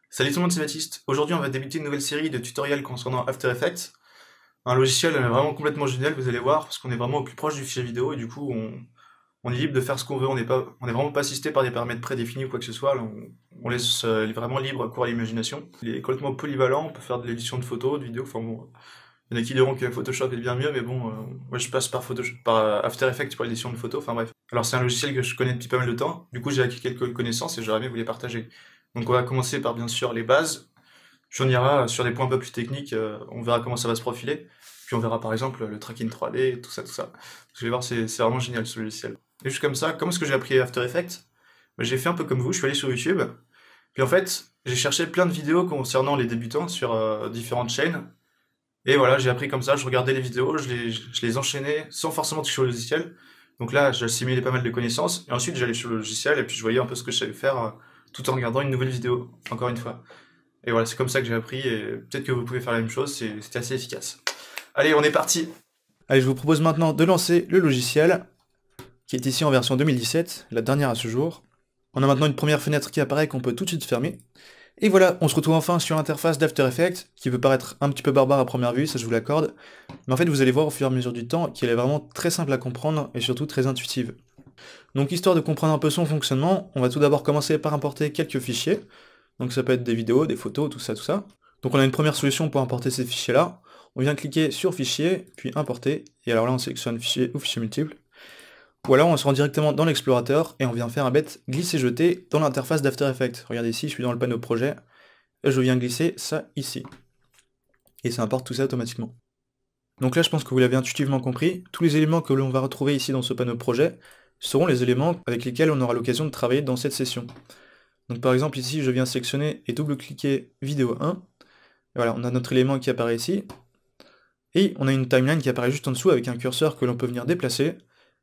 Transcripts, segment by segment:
Salut tout le monde, c'est Baptiste. Aujourd'hui, on va débuter une nouvelle série de tutoriels concernant After Effects. Un logiciel vraiment complètement génial, vous allez voir, parce qu'on est vraiment au plus proche du fichier vidéo et du coup, on est libre de faire ce qu'on veut. On est vraiment pas assisté par des paramètres prédéfinis ou quoi que ce soit. Là, on laisse vraiment libre cours à l'imagination. Il est complètement polyvalent. On peut faire de l'édition de photos, de vidéos. Enfin bon, il y en a qui diront que Photoshop est bien mieux, mais bon, moi je passe par Photoshop, par After Effects pour l'édition de photos. Enfin bref. Alors c'est un logiciel que je connais depuis pas mal de temps. Du coup, j'ai acquis quelques connaissances et j'aurais bien vous les partager. Donc on va commencer par bien sûr les bases. Puis on ira sur des points un peu plus techniques, on verra comment ça va se profiler. Puis on verra par exemple le tracking 3D, tout ça, tout ça. Vous allez voir, c'est vraiment génial ce logiciel. Et juste comme ça, comment est-ce que j'ai appris After Effects? Ben, j'ai fait un peu comme vous, je suis allé sur YouTube. Puis en fait, j'ai cherché plein de vidéos concernant les débutants sur différentes chaînes. Et voilà, j'ai appris comme ça, je regardais les vidéos, je les enchaînais sans forcément toucher au logiciel. Donc là, j'assimilais pas mal de connaissances. Et ensuite, j'allais sur le logiciel et puis je voyais un peu ce que je savais faire tout en regardant une nouvelle vidéo, encore une fois. Et voilà, c'est comme ça que j'ai appris, et peut-être que vous pouvez faire la même chose, c'était assez efficace. Allez, on est parti. Allez, je vous propose maintenant de lancer le logiciel, qui est ici en version 2017, la dernière à ce jour. On a maintenant une première fenêtre qui apparaît qu'on peut tout de suite fermer. Et voilà, on se retrouve enfin sur l'interface d'After Effects, qui peut paraître un petit peu barbare à première vue, ça je vous l'accorde. Mais en fait, vous allez voir au fur et à mesure du temps qu'elle est vraiment très simple à comprendre et surtout très intuitive. Donc histoire de comprendre un peu son fonctionnement, on va tout d'abord commencer par importer quelques fichiers. Donc ça peut être des vidéos, des photos, tout ça, tout ça. Donc on a une première solution pour importer ces fichiers-là. On vient cliquer sur Fichier, puis Importer, et alors là on sélectionne Fichier ou Fichier multiple. Ou alors on se rend directement dans l'explorateur, et on vient faire un bête glisser-jeter dans l'interface d'After Effects. Regardez ici, je suis dans le panneau projet, et je viens glisser ça ici. Et ça importe tout ça automatiquement. Donc là je pense que vous l'avez intuitivement compris, tous les éléments que l'on va retrouver ici dans ce panneau projet seront les éléments avec lesquels on aura l'occasion de travailler dans cette session. Donc par exemple ici je viens sélectionner et double-cliquer vidéo 1, et voilà, on a notre élément qui apparaît ici, et on a une timeline qui apparaît juste en dessous avec un curseur que l'on peut venir déplacer,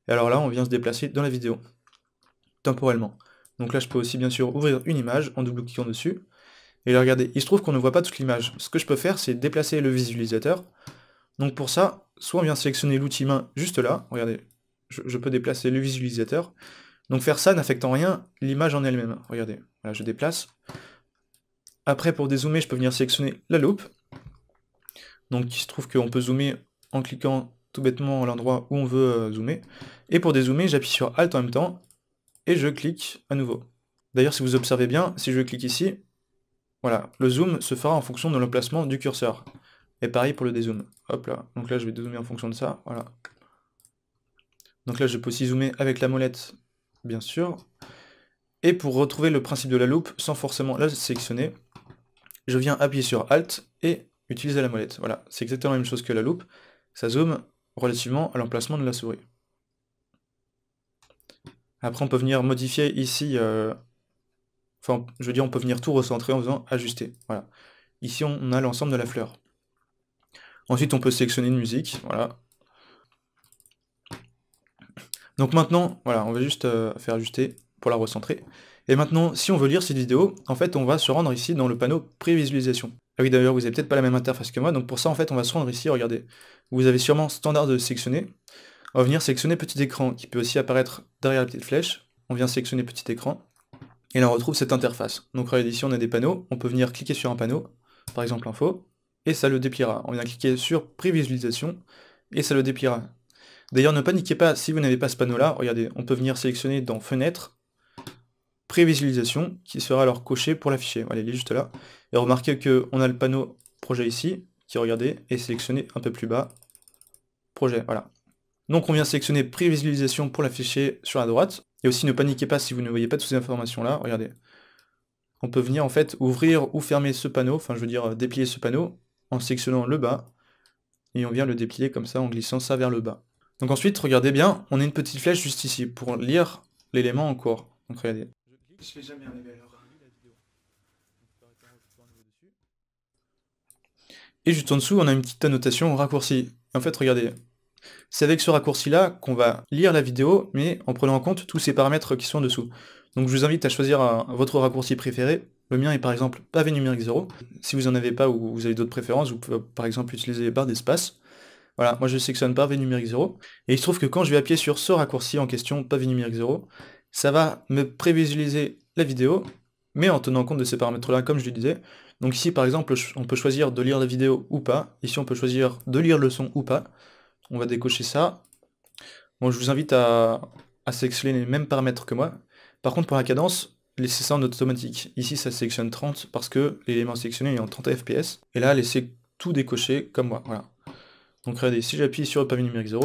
et alors là on vient se déplacer dans la vidéo, temporellement. Donc là je peux aussi bien sûr ouvrir une image en double-cliquant dessus, et là regardez, il se trouve qu'on ne voit pas toute l'image. Ce que je peux faire c'est déplacer le visualisateur, donc pour ça, soit on vient sélectionner l'outil main juste là, regardez, je peux déplacer le visualisateur, donc faire ça n'affecte en rien l'image en elle-même, regardez, voilà je déplace. Après pour dézoomer je peux venir sélectionner la loupe, donc il se trouve qu'on peut zoomer en cliquant tout bêtement à l'endroit où on veut zoomer. Et pour dézoomer, j'appuie sur Alt en même temps, et je clique à nouveau. D'ailleurs, si vous observez bien, si je clique ici, voilà, le zoom se fera en fonction de l'emplacement du curseur. Et pareil pour le dézoom. Hop là, donc là je vais dézoomer en fonction de ça, voilà. Donc là je peux aussi zoomer avec la molette, bien sûr. Et pour retrouver le principe de la loupe, sans forcément la sélectionner, je viens appuyer sur Alt et utiliser la molette. Voilà, c'est exactement la même chose que la loupe. Ça zoome relativement à l'emplacement de la souris. Après, on peut venir modifier ici, enfin, je veux dire, on peut venir tout recentrer en faisant ajuster. Voilà. Ici, on a l'ensemble de la fleur. Ensuite, on peut sélectionner une musique, voilà. Donc maintenant, voilà, on va juste faire ajuster pour la recentrer. Et maintenant, si on veut lire cette vidéo, en fait, on va se rendre ici dans le panneau prévisualisation. Ah oui, d'ailleurs, vous n'avez peut-être pas la même interface que moi, donc pour ça, en fait, on va se rendre ici, regardez. Vous avez sûrement standard de sélectionner. On va venir sélectionner petit écran, qui peut aussi apparaître derrière la petite flèche. On vient sélectionner petit écran, et là on retrouve cette interface. Donc regardez, ici on a des panneaux, on peut venir cliquer sur un panneau, par exemple info, et ça le dépliera. On vient cliquer sur prévisualisation, et ça le dépliera. D'ailleurs, ne paniquez pas si vous n'avez pas ce panneau-là, regardez, on peut venir sélectionner dans Fenêtre, Prévisualisation, qui sera alors coché pour l'afficher. Voilà, il est juste là. Et remarquez qu'on a le panneau projet ici, qui, regardez, est sélectionné un peu plus bas, projet, voilà. Donc on vient sélectionner prévisualisation pour l'afficher sur la droite, et aussi ne paniquez pas si vous ne voyez pas toutes ces informations-là, regardez. On peut venir en fait ouvrir ou fermer ce panneau, enfin je veux dire déplier ce panneau, en sélectionnant le bas, et on vient le déplier comme ça en glissant ça vers le bas. Donc ensuite, regardez bien, on a une petite flèche juste ici, pour lire l'élément en cours. Donc regardez. Je fais jamais arriver à l'heure. Et juste en dessous, on a une petite annotation raccourci. En fait, regardez, c'est avec ce raccourci-là qu'on va lire la vidéo, mais en prenant en compte tous ces paramètres qui sont en dessous. Donc je vous invite à choisir votre raccourci préféré. Le mien est par exemple pavé numérique 0. Si vous en avez pas ou vous avez d'autres préférences, vous pouvez par exemple utiliser les barres d'espace. Voilà, moi je sélectionne pavé numérique 0. Et il se trouve que quand je vais appuyer sur ce raccourci en question, pavé numérique 0, ça va me prévisualiser la vidéo, mais en tenant compte de ces paramètres-là, comme je le disais. Donc ici, par exemple, on peut choisir de lire la vidéo ou pas. Ici, on peut choisir de lire le son ou pas. On va décocher ça. Bon, je vous invite à sélectionner les mêmes paramètres que moi. Par contre, pour la cadence, laissez ça en automatique. Ici, ça sélectionne 30 parce que l'élément sélectionné est en 30 fps. Et là, laissez tout décocher comme moi. Voilà. Donc regardez, si j'appuie sur le pavé numérique 0,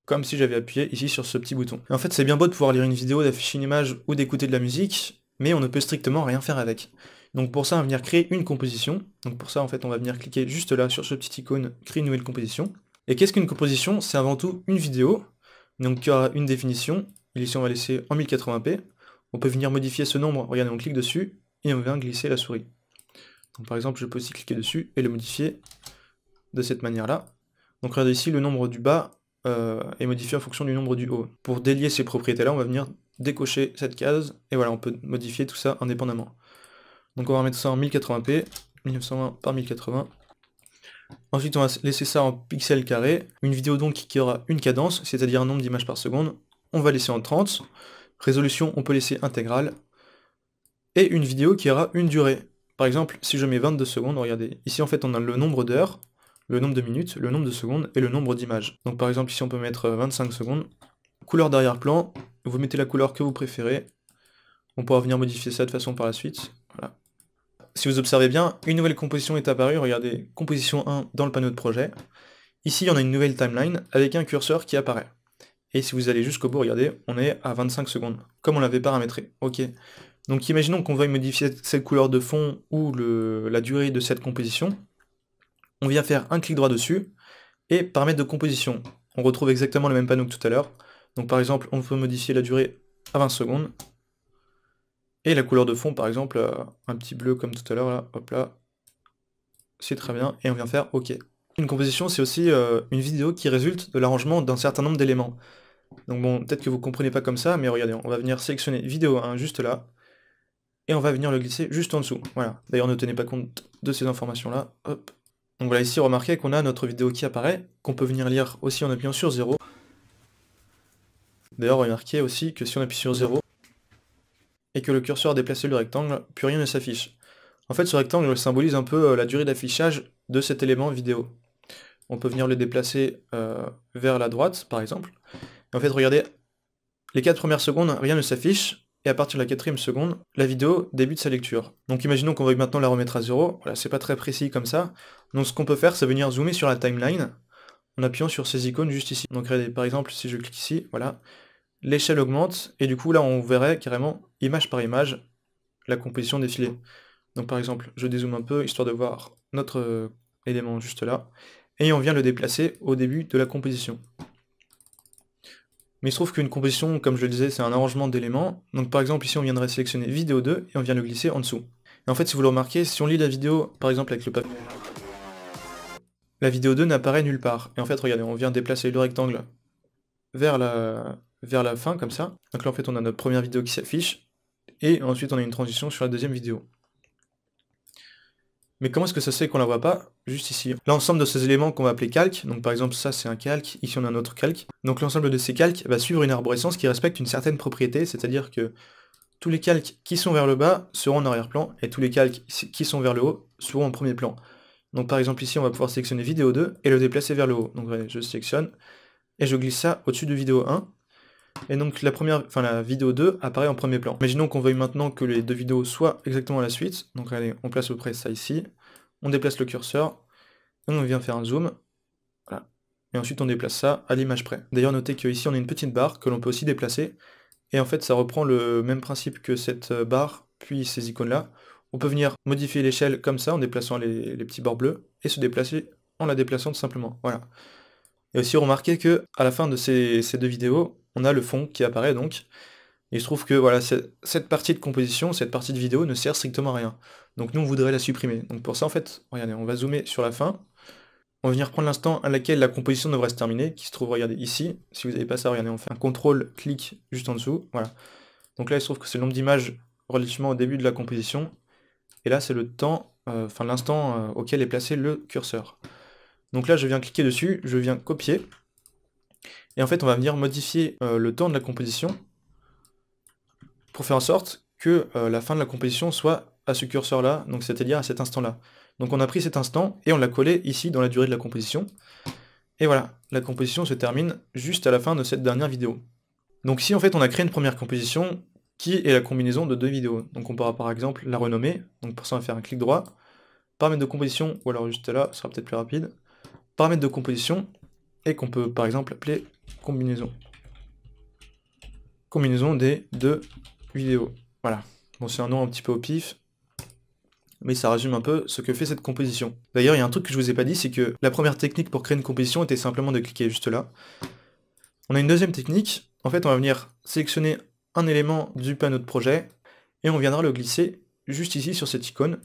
comme si j'avais appuyé ici sur ce petit bouton. Et en fait, c'est bien beau de pouvoir lire une vidéo, d'afficher une image ou d'écouter de la musique, mais on ne peut strictement rien faire avec. Donc pour ça, on va venir créer une composition. Donc pour ça, en fait, on va venir cliquer juste là sur ce petit icône, créer une nouvelle composition. Et qu'est-ce qu'une composition? C'est avant tout une vidéo, donc qui aura une définition. Et ici, on va laisser en 1080p. On peut venir modifier ce nombre, regardez, on clique dessus, et on vient glisser la souris. Donc par exemple, je peux aussi cliquer dessus et le modifier de cette manière-là. Donc regardez ici, le nombre du bas est modifié en fonction du nombre du haut. Pour délier ces propriétés-là, on va venir décocher cette case, et voilà, on peut modifier tout ça indépendamment. Donc on va remettre ça en 1080p, 1920 par 1080. Ensuite, on va laisser ça en pixels carrés. Une vidéo donc qui aura une cadence, c'est-à-dire un nombre d'images par seconde. On va laisser en 30. Résolution, on peut laisser intégrale. Et une vidéo qui aura une durée. Par exemple, si je mets 22 secondes, regardez, ici en fait on a le nombre d'heures, le nombre de minutes, le nombre de secondes et le nombre d'images. Donc par exemple ici on peut mettre 25 secondes. Couleur d'arrière-plan, vous mettez la couleur que vous préférez. On pourra venir modifier ça de façon par la suite. Voilà. Si vous observez bien, une nouvelle composition est apparue, regardez, composition 1 dans le panneau de projet. Ici on a une nouvelle timeline avec un curseur qui apparaît. Et si vous allez jusqu'au bout, regardez, on est à 25 secondes, comme on l'avait paramétré. Ok. Donc imaginons qu'on veuille modifier cette couleur de fond ou la durée de cette composition. On vient faire un clic droit dessus, et paramètres de composition. On retrouve exactement le même panneau que tout à l'heure. Donc par exemple, on peut modifier la durée à 20 secondes. Et la couleur de fond, par exemple, un petit bleu comme tout à l'heure, là, hop là. C'est très bien, et on vient faire OK. Une composition, c'est aussi une vidéo qui résulte de l'arrangement d'un certain nombre d'éléments. Donc bon, peut-être que vous ne comprenez pas comme ça, mais regardez, on va venir sélectionner vidéo 1 juste là, et on va venir le glisser juste en dessous. Voilà. D'ailleurs, ne tenez pas compte de ces informations-là. Hop. Donc voilà, ici, remarquez qu'on a notre vidéo qui apparaît, qu'on peut venir lire aussi en appuyant sur 0. D'ailleurs, remarquez aussi que si on appuie sur 0, et que le curseur a déplacé le rectangle, plus rien ne s'affiche. En fait, ce rectangle symbolise un peu la durée d'affichage de cet élément vidéo. On peut venir le déplacer vers la droite, par exemple. Et en fait, regardez, les 4 premières secondes, rien ne s'affiche, et à partir de la 4e seconde, la vidéo débute sa lecture. Donc imaginons qu'on veuille maintenant la remettre à 0, voilà, c'est pas très précis comme ça. Donc ce qu'on peut faire, c'est venir zoomer sur la timeline, en appuyant sur ces icônes juste ici. Donc regardez, par exemple, si je clique ici, voilà, l'échelle augmente, et du coup là on verrait carrément, image par image, la composition défiler. Donc par exemple, je dézoome un peu, histoire de voir notre élément juste là, et on vient le déplacer au début de la composition. Mais il se trouve qu'une composition, comme je le disais, c'est un arrangement d'éléments. Donc par exemple, ici on viendrait sélectionner vidéo 2, et on vient le glisser en dessous. Et en fait, si vous le remarquez, si on lit la vidéo, par exemple avec le papier, la vidéo 2 n'apparaît nulle part. Et en fait, regardez, on vient déplacer le rectangle vers la fin, comme ça. Donc là, en fait, on a notre première vidéo qui s'affiche, et ensuite on a une transition sur la deuxième vidéo. Mais comment est-ce que ça se fait qu'on la voit pas? Juste ici. L'ensemble de ces éléments qu'on va appeler calque, donc par exemple ça c'est un calque, ici on a un autre calque. Donc l'ensemble de ces calques va suivre une arborescence qui respecte une certaine propriété, c'est-à-dire que tous les calques qui sont vers le bas seront en arrière-plan, et tous les calques qui sont vers le haut seront en premier plan. Donc par exemple ici on va pouvoir sélectionner vidéo 2 et le déplacer vers le haut. Donc allez, je sélectionne, et je glisse ça au-dessus de vidéo 1. Et donc la vidéo 2 apparaît en premier plan. Imaginons qu'on veuille maintenant que les deux vidéos soient exactement à la suite. Donc allez, on place à peu près ça ici. On déplace le curseur. Et on vient faire un zoom. Voilà. Et ensuite on déplace ça à l'image près. D'ailleurs notez qu'ici on a une petite barre que l'on peut aussi déplacer. Et en fait ça reprend le même principe que cette barre, puis ces icônes là. On peut venir modifier l'échelle comme ça en déplaçant les petits bords bleus. Et se déplacer en la déplaçant tout simplement. Voilà. Et aussi remarquez que à la fin de ces deux vidéos, on a le fond qui apparaît donc, et il se trouve que voilà, cette partie de composition, cette partie de vidéo ne sert strictement à rien. Donc nous on voudrait la supprimer. Donc pour ça en fait, regardez, on va zoomer sur la fin, on va venir prendre l'instant à laquelle la composition devrait se terminer, qui se trouve, regardez, ici. Si vous n'avez pas ça, regardez, on fait un CTRL-clic juste en dessous, voilà. Donc là il se trouve que c'est le nombre d'images relativement au début de la composition, et là c'est le temps, l'instant auquel est placé le curseur. Donc là je viens cliquer dessus, je viens copier, et en fait on va venir modifier le temps de la composition pour faire en sorte que la fin de la composition soit à ce curseur-là, donc c'est-à-dire à cet instant-là. Donc on a pris cet instant et on l'a collé ici dans la durée de la composition. Et voilà, la composition se termine juste à la fin de cette dernière vidéo. Donc ici en fait on a créé une première composition qui est la combinaison de deux vidéos. Donc on pourra par exemple la renommer, donc pour ça on va faire un clic droit, paramètres de composition, ou alors juste là, ce sera peut-être plus rapide, paramètres de composition, et qu'on peut par exemple appeler combinaison. Combinaison des deux vidéos. Voilà. Bon, c'est un nom un petit peu au pif, mais ça résume un peu ce que fait cette composition. D'ailleurs, il y a un truc que je vous ai pas dit, c'est que la première technique pour créer une composition était simplement de cliquer juste là. On a une deuxième technique. En fait, on va venir sélectionner un élément du panneau de projet, et on viendra le glisser juste ici sur cette icône.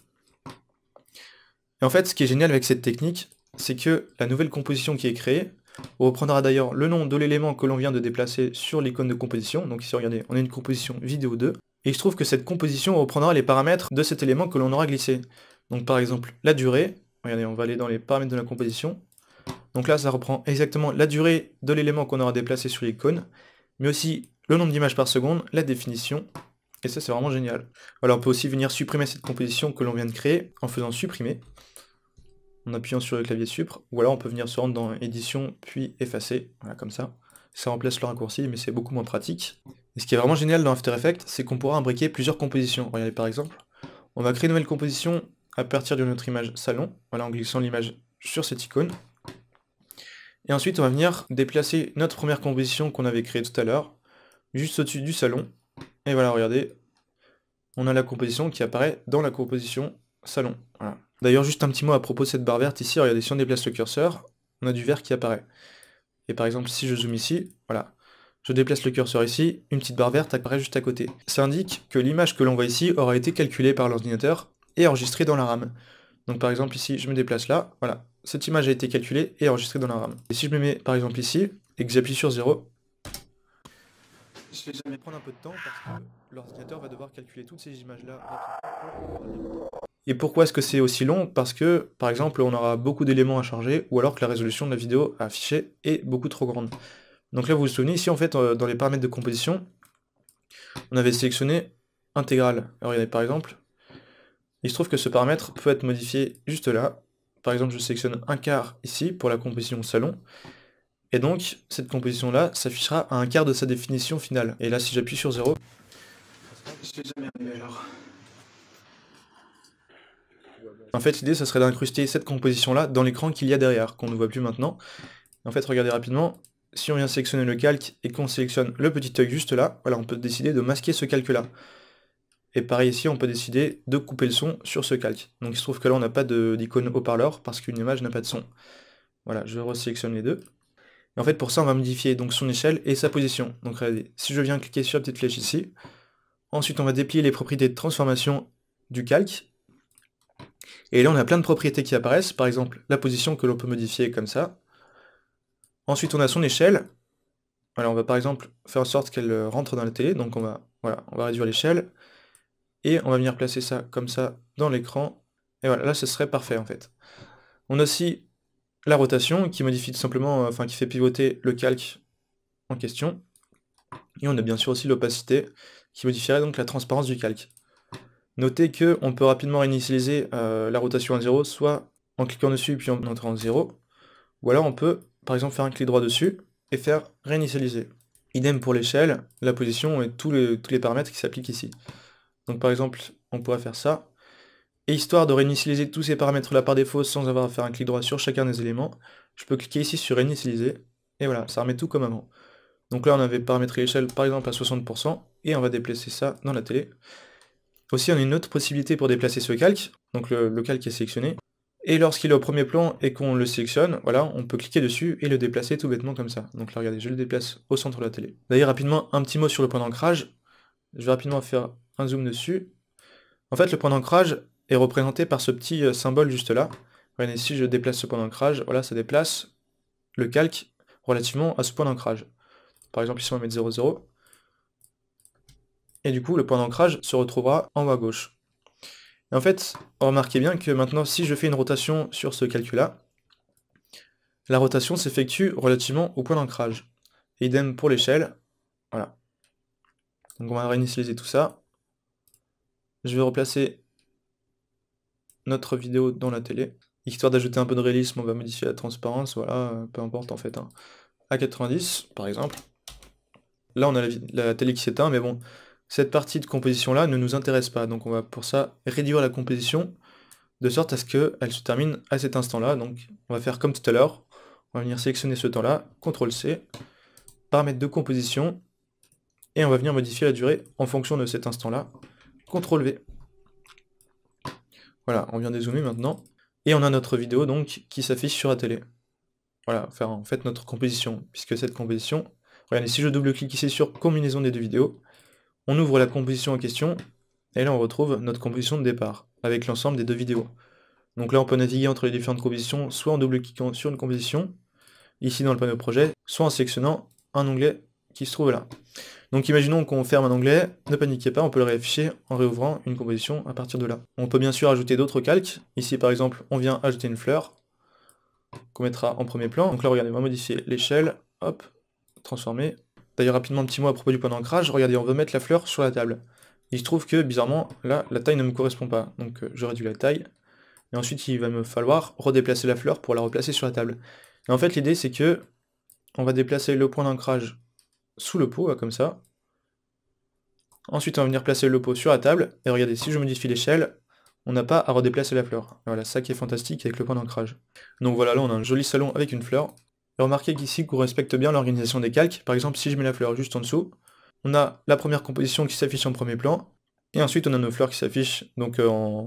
Et en fait, ce qui est génial avec cette technique, c'est que la nouvelle composition qui est créée, on reprendra d'ailleurs le nom de l'élément que l'on vient de déplacer sur l'icône de composition. Donc ici, regardez, on a une composition vidéo 2. Et il se trouve que cette composition reprendra les paramètres de cet élément que l'on aura glissé. Donc par exemple, la durée. Regardez, on va aller dans les paramètres de la composition. Donc là, ça reprend exactement la durée de l'élément qu'on aura déplacé sur l'icône, mais aussi le nombre d'images par seconde, la définition. Et ça, c'est vraiment génial. Alors on peut aussi venir supprimer cette composition que l'on vient de créer en faisant supprimer, en appuyant sur le clavier Supr, ou alors on peut venir se rendre dans édition, puis effacer, voilà comme ça. Ça remplace le raccourci, mais c'est beaucoup moins pratique. Et ce qui est vraiment génial dans After Effects, c'est qu'on pourra imbriquer plusieurs compositions. Regardez par exemple, on va créer une nouvelle composition à partir de notre image salon, voilà en glissant l'image sur cette icône. Et ensuite on va venir déplacer notre première composition qu'on avait créée tout à l'heure, juste au-dessus du salon. Et voilà, regardez, on a la composition qui apparaît dans la composition salon. Voilà. D'ailleurs, juste un petit mot à propos de cette barre verte ici, regardez, si on déplace le curseur, on a du vert qui apparaît. Et par exemple, si je zoome ici, voilà, je déplace le curseur ici, une petite barre verte apparaît juste à côté. Ça indique que l'image que l'on voit ici aura été calculée par l'ordinateur et enregistrée dans la RAM. Donc par exemple ici, je me déplace là, voilà, cette image a été calculée et enregistrée dans la RAM. Et si je me mets par exemple ici, et que j'appuie sur 0, je vais jamais prendre un peu de temps parce que l'ordinateur va devoir calculer toutes ces images-là rapidement. Et pourquoi est-ce que c'est aussi long? Parce que, par exemple, on aura beaucoup d'éléments à charger, ou alors que la résolution de la vidéo à afficher est beaucoup trop grande. Donc là, vous vous souvenez, ici, en fait, dans les paramètres de composition, on avait sélectionné intégrale. Alors, regardez, par exemple, il se trouve que ce paramètre peut être modifié juste là. Par exemple, je sélectionne un quart ici, pour la composition salon, et donc, cette composition-là s'affichera à un quart de sa définition finale. Et là, si j'appuie sur 0, je vais jamais arriver alors. En fait, l'idée, ça serait d'incruster cette composition-là dans l'écran qu'il y a derrière, qu'on ne voit plus maintenant. En fait, regardez rapidement, si on vient sélectionner le calque et qu'on sélectionne le petit œil juste là, voilà, on peut décider de masquer ce calque-là. Et pareil ici, on peut décider de couper le son sur ce calque. Donc il se trouve que là, on n'a pas d'icône haut-parleur parce qu'une image n'a pas de son. Voilà, je resélectionne les deux. Et en fait, pour ça, on va modifier donc son échelle et sa position. Donc regardez, si je viens cliquer sur la petite flèche ici, ensuite on va déplier les propriétés de transformation du calque. Et là, on a plein de propriétés qui apparaissent, par exemple la position que l'on peut modifier comme ça. Ensuite, on a son échelle. Alors, on va par exemple faire en sorte qu'elle rentre dans la télé, donc on va réduire l'échelle, et on va venir placer ça comme ça dans l'écran, et voilà, là ce serait parfait en fait. On a aussi la rotation qui modifie tout simplement, enfin qui fait pivoter le calque en question, et on a bien sûr aussi l'opacité qui modifierait donc la transparence du calque. Notez qu'on peut rapidement réinitialiser la rotation à 0, soit en cliquant dessus puis en entrant en 0, ou alors on peut par exemple faire un clic droit dessus et faire réinitialiser. Idem pour l'échelle, la position et tous les paramètres qui s'appliquent ici. Donc par exemple, on pourrait faire ça, et histoire de réinitialiser tous ces paramètres là par défaut sans avoir à faire un clic droit sur chacun des éléments, je peux cliquer ici sur réinitialiser, et voilà, ça remet tout comme avant. Donc là on avait paramétré l'échelle par exemple à 60%, et on va déplacer ça dans la télé. Aussi on a une autre possibilité pour déplacer ce calque, donc le calque est sélectionné, et lorsqu'il est au premier plan et qu'on le sélectionne, voilà, on peut cliquer dessus et le déplacer tout bêtement comme ça. Donc là regardez, je le déplace au centre de la télé. D'ailleurs rapidement, un petit mot sur le point d'ancrage, je vais rapidement faire un zoom dessus. En fait le point d'ancrage est représenté par ce petit symbole juste là. Regardez, si je déplace ce point d'ancrage, voilà, ça déplace le calque relativement à ce point d'ancrage. Par exemple ici on va mettre 0, 0. Et du coup le point d'ancrage se retrouvera en haut à gauche. Et en fait, remarquez bien que maintenant si je fais une rotation sur ce calque-là, la rotation s'effectue relativement au point d'ancrage. Et idem pour l'échelle, voilà. Donc on va réinitialiser tout ça. Je vais replacer notre vidéo dans la télé. Histoire d'ajouter un peu de réalisme, on va modifier la transparence, voilà, peu importe en fait, hein. À 90 par exemple. Là on a la télé qui s'éteint, mais bon, cette partie de composition là ne nous intéresse pas, donc on va pour ça réduire la composition de sorte à ce qu'elle se termine à cet instant là. Donc on va faire comme tout à l'heure, on va venir sélectionner ce temps là, CTRL C, paramètres de composition, et on va venir modifier la durée en fonction de cet instant là, CTRL V. Voilà, on vient dézoomer maintenant, et on a notre vidéo donc qui s'affiche sur la télé. Voilà, faire en fait notre composition, puisque cette composition, regardez, si je double-clique ici sur combinaison des deux vidéos, on ouvre la composition en question, et là on retrouve notre composition de départ, avec l'ensemble des deux vidéos. Donc là on peut naviguer entre les différentes compositions, soit en double-cliquant sur une composition, ici dans le panneau projet, soit en sélectionnant un onglet qui se trouve là. Donc imaginons qu'on ferme un onglet, ne paniquez pas, on peut le réafficher en réouvrant une composition à partir de là. On peut bien sûr ajouter d'autres calques, ici par exemple on vient ajouter une fleur, qu'on mettra en premier plan. Donc là regardez, on va modifier l'échelle, hop, transformer. D'ailleurs rapidement un petit mot à propos du point d'ancrage, regardez on veut mettre la fleur sur la table. Il se trouve que bizarrement là la taille ne me correspond pas, donc je réduis la taille, et ensuite il va me falloir redéplacer la fleur pour la replacer sur la table. Et en fait l'idée c'est que on va déplacer le point d'ancrage sous le pot, comme ça. Ensuite on va venir placer le pot sur la table, et regardez, si je modifie l'échelle, on n'a pas à redéplacer la fleur. Et voilà, ça qui est fantastique avec le point d'ancrage. Donc voilà, là on a un joli salon avec une fleur. Et remarquez qu'ici qu'on respecte bien l'organisation des calques. Par exemple, si je mets la fleur juste en dessous, on a la première composition qui s'affiche en premier plan, et ensuite on a nos fleurs qui s'affichent donc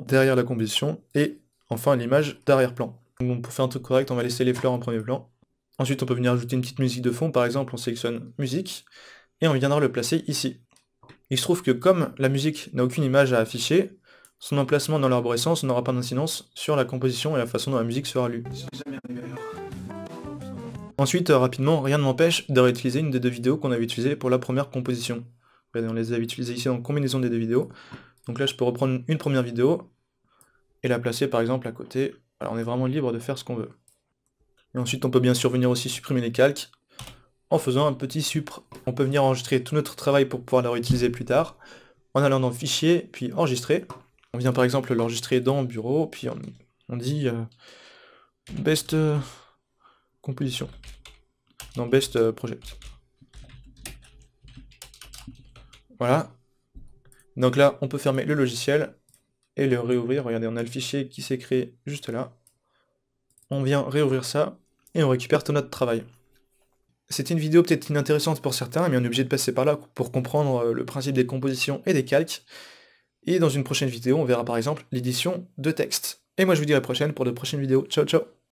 derrière la composition, et enfin l'image d'arrière-plan. Donc pour faire un truc correct, on va laisser les fleurs en premier plan. Ensuite on peut venir ajouter une petite musique de fond, par exemple on sélectionne musique, et on viendra le placer ici. Il se trouve que comme la musique n'a aucune image à afficher, son emplacement dans l'arborescence n'aura pas d'incidence sur la composition et la façon dont la musique sera lue. Ensuite, rapidement, rien ne m'empêche de réutiliser une des deux vidéos qu'on avait utilisées pour la première composition. Regardez, on les avait utilisées ici dans combinaison des deux vidéos. Donc là je peux reprendre une première vidéo, et la placer par exemple à côté. Alors on est vraiment libre de faire ce qu'on veut. Et ensuite on peut bien sûr venir aussi supprimer les calques, en faisant un petit supr. On peut venir enregistrer tout notre travail pour pouvoir le réutiliser plus tard, en allant dans Fichier, puis Enregistrer. On vient par exemple l'enregistrer dans Bureau, puis on dit Best Composition. Non, Best Project. Voilà. Donc là, on peut fermer le logiciel et le réouvrir. Regardez, on a le fichier qui s'est créé juste là. On vient réouvrir ça, et on récupère tout notre travail. C'était une vidéo peut-être inintéressante pour certains, mais on est obligé de passer par là pour comprendre le principe des compositions et des calques. Et dans une prochaine vidéo, on verra par exemple l'édition de texte. Et moi je vous dis à la prochaine pour de prochaines vidéos. Ciao ciao!